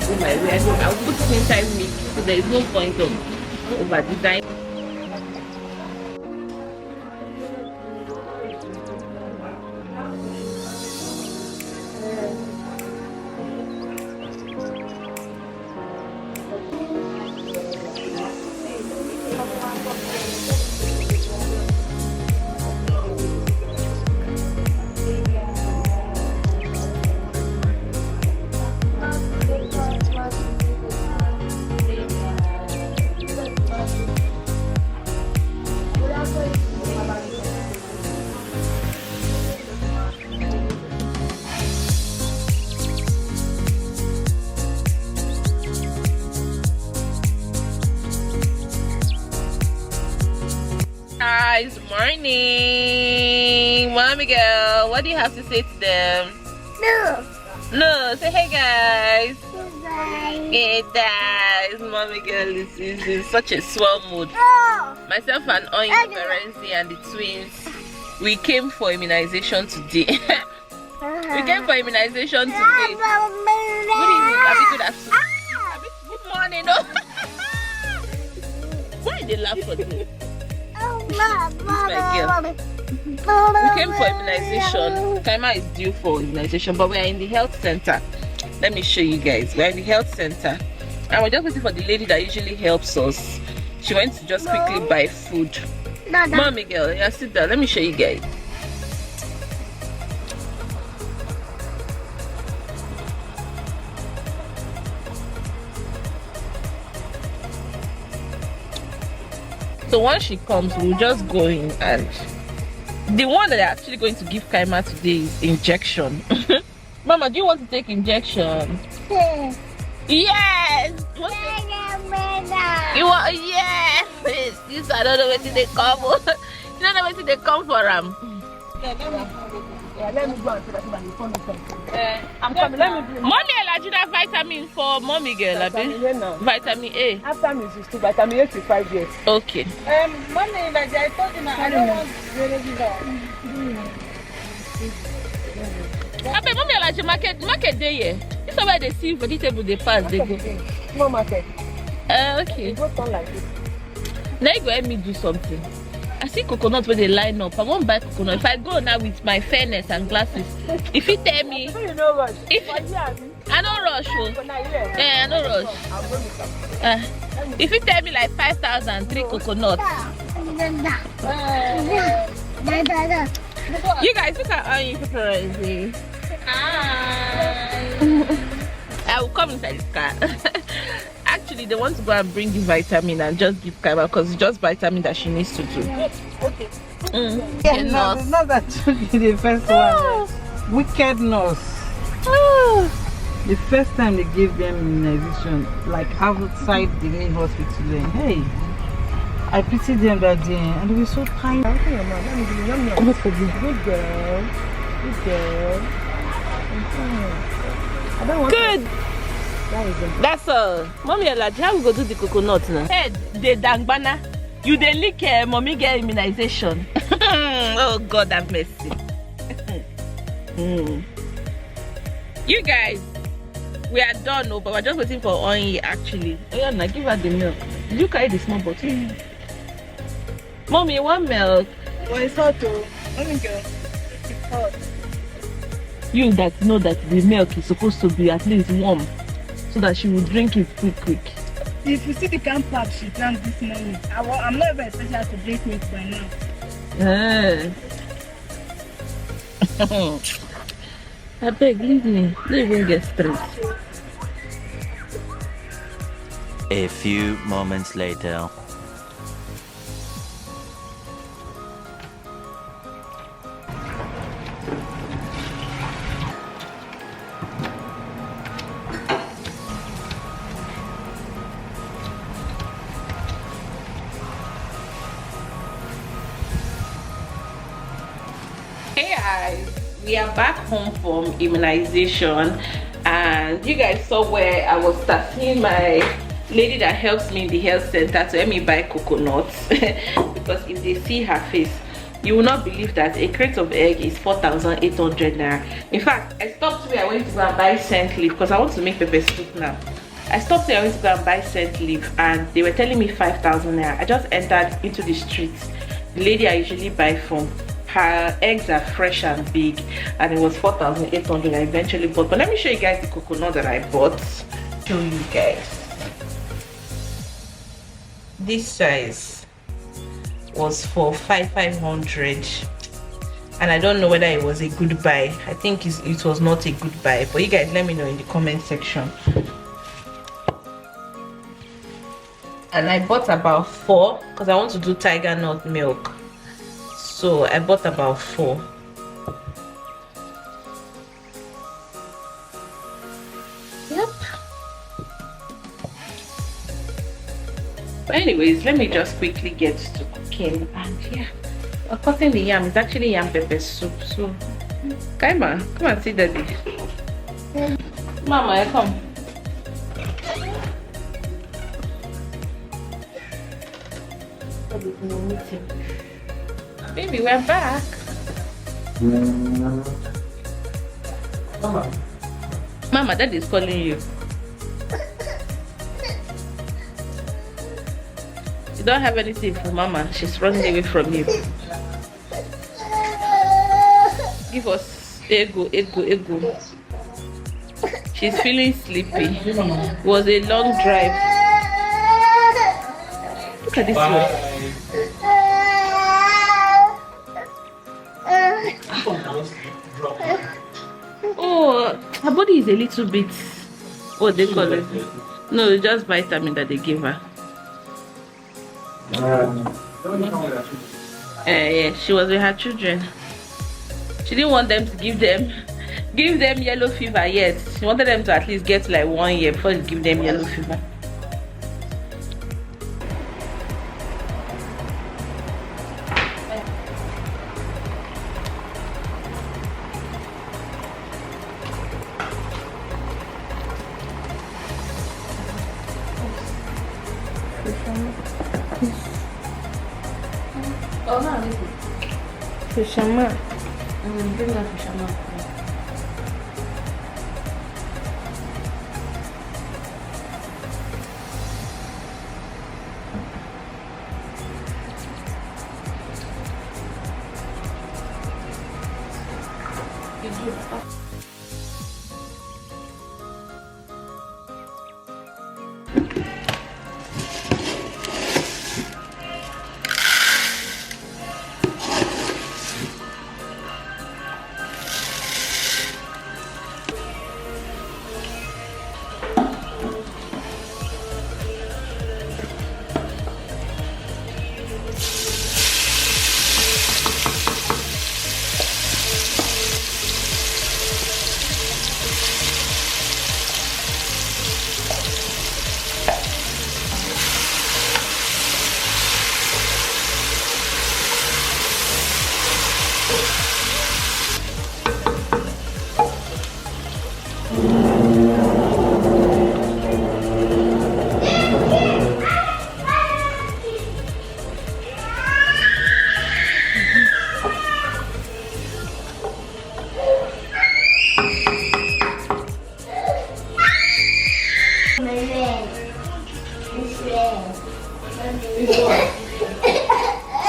go my way. I'll put it inside milk, so there is no point of over design. Guys, morning. Mommy girl, what do you have to say to them? No, say hey guys. Hey guys, mommy girl is in such a swell mood. Myself and Oyin, Ferenzi and the twins, we came for immunization today. We came for immunization today. Good evening, Abby, good afternoon. Abby, good morning. No? Why did they laugh for this? We came for immunization. Kaima is due for immunization, but we are in the health center. Let me show you guys. We are in the health center, and we're just waiting for the lady that usually helps us. She went to just quickly buy food. Mommy girl, yeah, sit down. Let me show you guys. So once she comes, we'll just go in, and the one that they're actually going to give Kaima today is injection. Mama, do you want to take injection? Yes! You want? Yes! This I don't know where they come. You don't know where they come for them. Let me go and see that my phone is I'm coming. Mommy, Elajina vitamin for mommy girl. Vitamin A. After me, is vitamin A to 5 years. Okay. Mommy, I told you I don't want Mommy, Elajina market day here. This is where they see vegetable they pass. They go. Small market. Okay. Go turn like this. Now you go help me do something. I see coconut where they line up. I won't buy coconut. If I go now with my fairness and glasses, if you tell me, you know rush. If I don't rush, I don't rush. If you tell me like 5,000, 3 coconuts. You guys look at Oyin Ferenzi. I will come inside this car. Actually, they want to go and bring the vitamin and just give Kaima because it's just vitamin that she needs to do. Okay. Yeah, no, it's not that the first one. Wickedness. The first time they gave them immunization, like outside the main hospital, hey, I pitied them that day and they were so tired. Good girl. Good girl. I don't want Good. That's all. Mommy Elaji, how we go do the coconut now? Hey, the dangbana. You dey lick mommy get immunization. Oh God have mercy. You guys, we are done, but we're just waiting for Oyin actually. Oh yeah, now give her the milk. Did you carry the small bottle? Mommy, you want milk? Well, it's hot though. Mommy girl, it's hot. You that know that the milk is supposed to be at least warm, so that she will drink it quick. If you see the camp pap she drank this morning, I'm not even special to drink milk by now. I beg, leave me. Don't even get stressed. A few moments later. Hey guys, we are back home from immunization, and you guys saw where I was starting my lady that helps me in the health center to help me buy coconuts because if they see her face. you will not believe that a crate of egg is 4,800 naira. In fact, I stopped where I went to go and buy scent leaf because I want to make pepper soup now. I stopped where I went to go and buy scent leaf and they were telling me 5,000 naira. I just entered into the street. The lady I usually buy from, her eggs are fresh and big, and it was 4,800. I eventually bought. But let me show you guys the coconut that I bought. Show you guys. This size was for 5,500, and I don't know whether it was a good buy. I think it was not a good buy, but you guys let me know in the comment section. And I bought about 4 because I want to do tiger nut milk, so I bought about 4. Yep. But anyways, let me just quickly get to cooking. And yeah, we're cutting the yam. It's actually yam pepper soup. So Kaima, come and see daddy. Mama, come. Baby, we're back. Mama, daddy's calling you. You don't have anything for Mama. She's running away from you. Give us ego. She's feeling sleepy. It was a long drive. Look at this one. Oh, her body is a little bit, what they call it? No, it's just vitamin that they give her. Yeah, she was with her children. She didn't want them to give them yellow fever yet. She wanted them to at least get like 1 year before you give them yellow fever. Oh no, Fishama. Bring that Fishama.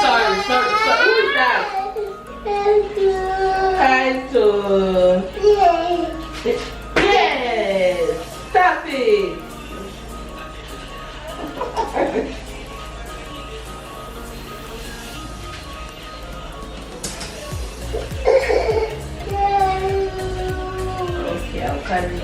Sorry. Who is that? Kaito. Yes. Stop it. Okay, I'll carry you.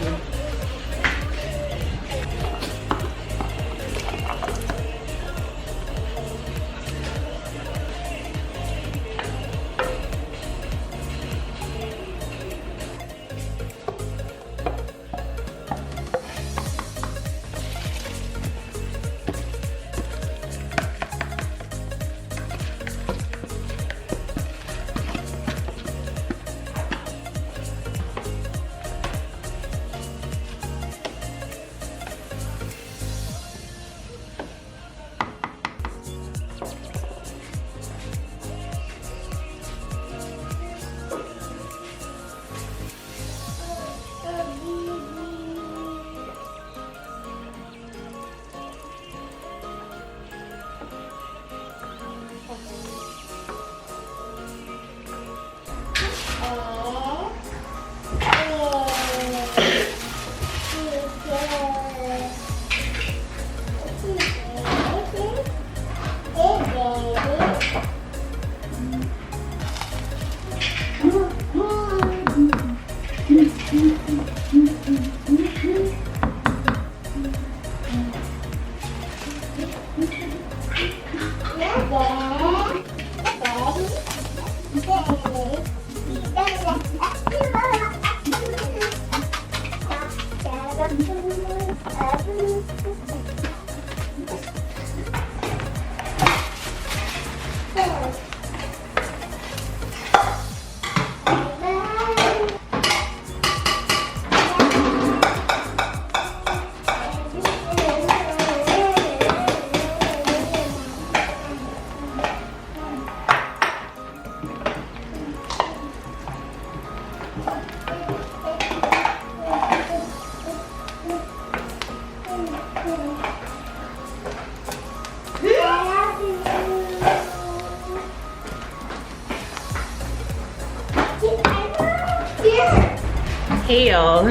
Hey y'all,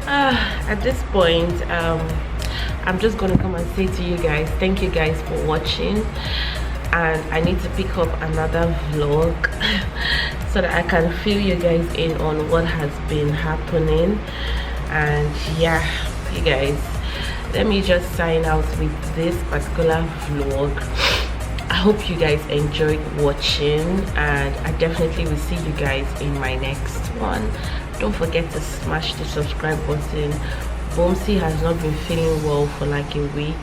at this point I'm just gonna come and say to you guys, thank you guys for watching, and I need to pick up another vlog so that I can fill you guys in on what has been happening. And yeah, you guys, let me just sign out with this particular vlog. I hope you guys enjoyed watching, and I definitely will see you guys in my next one. Don't forget to smash the subscribe button. Boomsy has not been feeling well for like a week.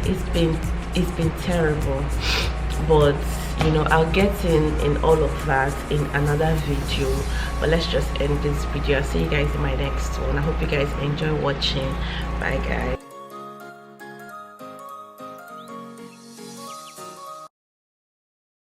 It's been terrible, but you know, I'll get in all of that in another video. But let's just end this video. I'll see you guys in my next one. I hope you guys enjoy watching. Bye guys.